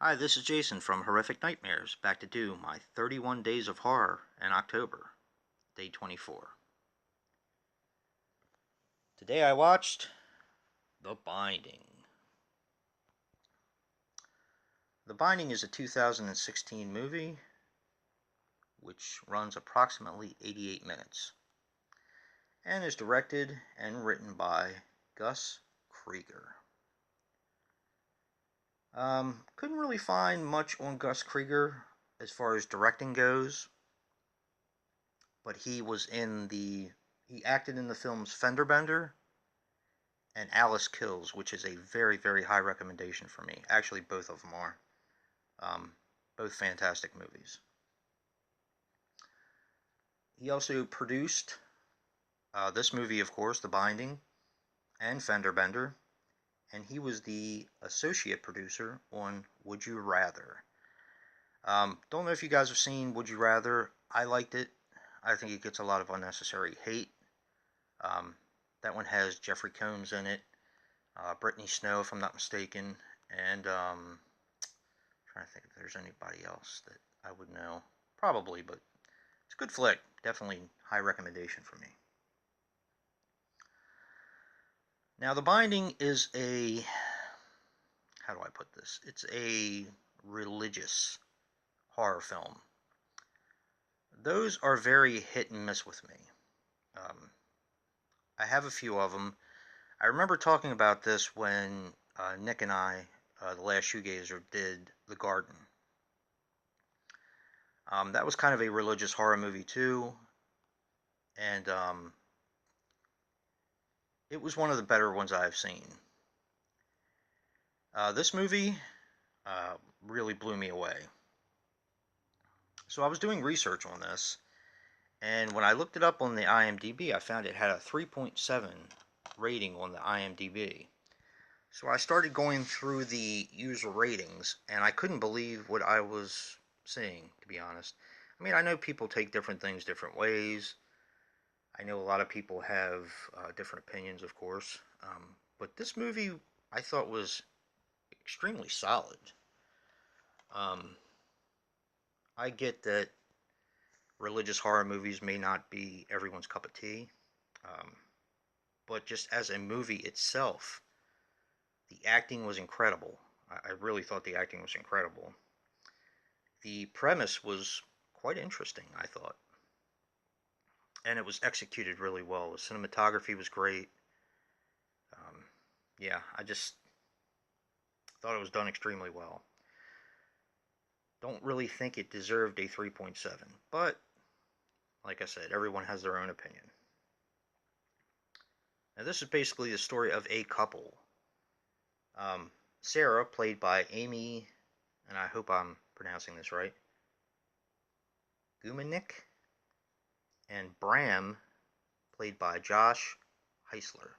Hi, this is Jason from Horrific Nightmares, back to do my 31 Days of Horror in October, day 24. Today I watched The Binding. The Binding is a 2016 movie which runs approximately 88 minutes and is directed and written by Gus Krieger. Couldn't really find much on Gus Krieger as far as directing goes, but he acted in the films Fender Bender and Alice Kills, which is a very, very high recommendation for me. Actually, both of them are. Both fantastic movies. He also produced this movie, of course, The Binding, and Fender Bender, and he was the associate producer on Would You Rather. Don't know if you guys have seen Would You Rather. I liked it. I think it gets a lot of unnecessary hate. That one has Jeffrey Combs in it, Brittany Snow, if I'm not mistaken, and trying to think if there's anybody else that I would know. Probably, but it's a good flick. Definitely high recommendation for me. Now, The Binding is how do I put this? It's a religious horror film. Those are very hit and miss with me. I have a few of them. I remember talking about this when Nick and I, the last shoegazer, did The Garden. That was kind of a religious horror movie too, and it was one of the better ones I've seen. This movie really blew me away. So I was doing research on this, and when I looked it up on the IMDb, I found it had a 3.7 rating on the IMDb. So I started going through the user ratings, and I couldn't believe what I was seeing, to be honest. I mean, I know people take different things different ways. I know a lot of people have different opinions, of course. But this movie I thought was extremely solid. Um, I get that religious horror movies may not be everyone's cup of tea, um, but just as a movie itself, the acting was incredible. I really thought the acting was incredible. The premise was quite interesting, I thought, and it was executed really well. The cinematography was great. Um, yeah, I just thought it was done extremely well. Don't really think it deserved a 3.7, but like I said, everyone has their own opinion. Now, this is basically the story of a couple. Sarah, played by Amy, and I hope I'm pronouncing this right, Gumanik, and Bram, played by Josh Heisler.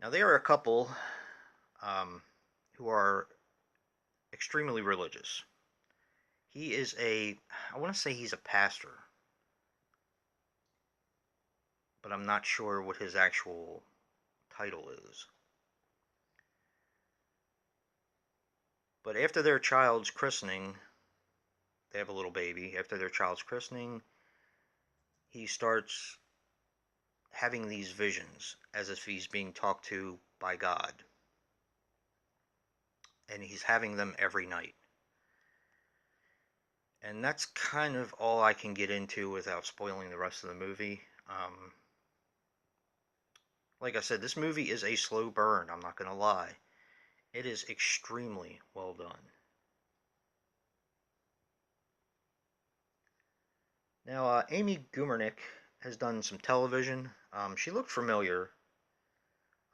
Now, they are a couple who are extremely religious. He is I want to say he's a pastor, but I'm not sure what his actual title is. But after their child's christening, they have a little baby. After their child's christening, he starts having these visions as if he's being talked to by God. And he's having them every night. And that's kind of all I can get into without spoiling the rest of the movie. Like I said, this movie is a slow burn, I'm not going to lie. It is extremely well done. Now, Amy Gumernick has done some television. She looked familiar.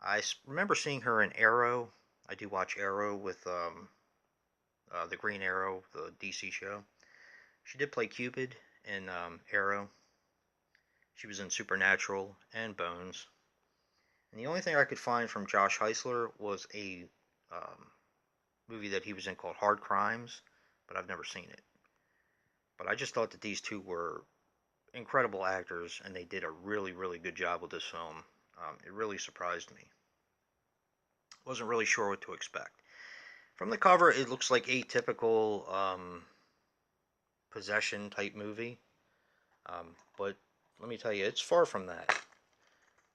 I remember seeing her in Arrow. I do watch Arrow with the Green Arrow, the DC show. She did play Cupid in Arrow. She was in Supernatural and Bones. And the only thing I could find from Josh Heisler was a movie that he was in called Hard Crimes, but I've never seen it. But I just thought that these two were incredible actors, and they did a really, really good job with this film. It really surprised me. Wasn't really sure what to expect. From the cover, it looks like a typical possession type movie. But let me tell you, it's far from that.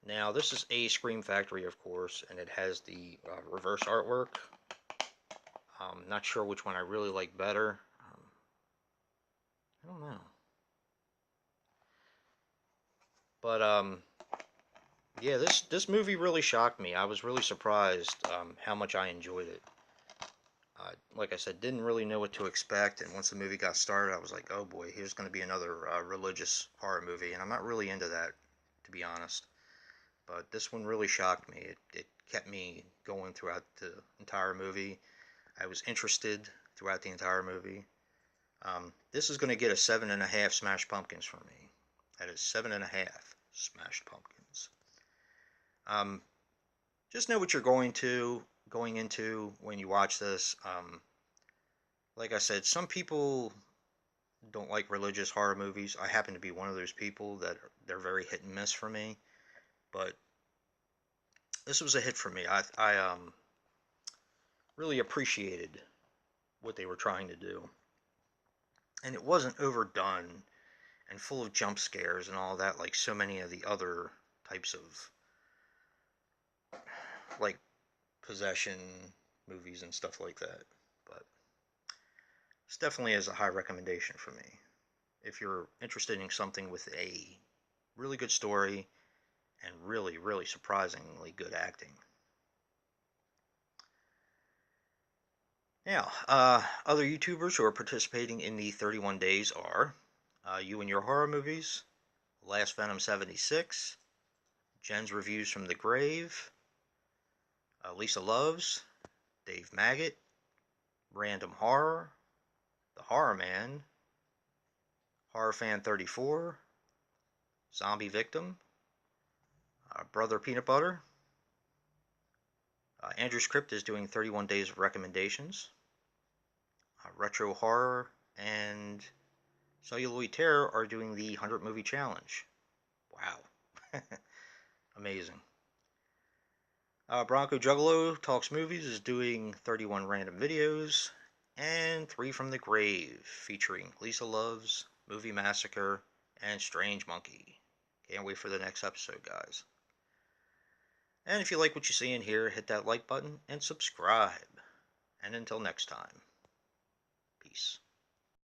Now, this is a Scream Factory, of course, and it has the reverse artwork. Not sure which one I really like better. I don't know. But, yeah, this movie really shocked me. I was really surprised how much I enjoyed it. Like I said, didn't really know what to expect, and once the movie got started, I was like, oh boy, here's going to be another religious horror movie, and I'm not really into that, to be honest. But this one really shocked me. It kept me going throughout the entire movie. I was interested throughout the entire movie. This is going to get a 7.5 smashed pumpkins from me. That is 7.5 smashed pumpkins. Just know what you're going into when you watch this. Like I said, some people don't like religious horror movies. I happen to be one of those people that they're very hit and miss for me. But this was a hit for me. I really appreciated what they were trying to do. And it wasn't overdone and full of jump scares and all that like so many of the other types of like possession movies and stuff like that. But this definitely is a high recommendation for me. If you're interested in something with a really good story and really, really surprisingly good acting. Now, other YouTubers who are participating in the 31 days are You and Your Horror Movies, Last Venom 76, Jen's Reviews from the Grave, Lisa Loves, Dave Maggot, Random Horror, TheHORROman, HorrorFan34, ZombieVictim, Brother Peanut Butter, Andrew's Crypt is doing 31 days of recommendations, Retro Horror, and Celluloid Terror are doing the 100 movie challenge. Wow. Amazing. Bronco Juggalo Talks Movies is doing 31 random videos, and 3 from the Grave, featuring Lisa Loves, Movie Massacre, and Strange Monkey. Can't wait for the next episode, guys. And if you like what you see in here, hit that like button and subscribe. And until next time, peace.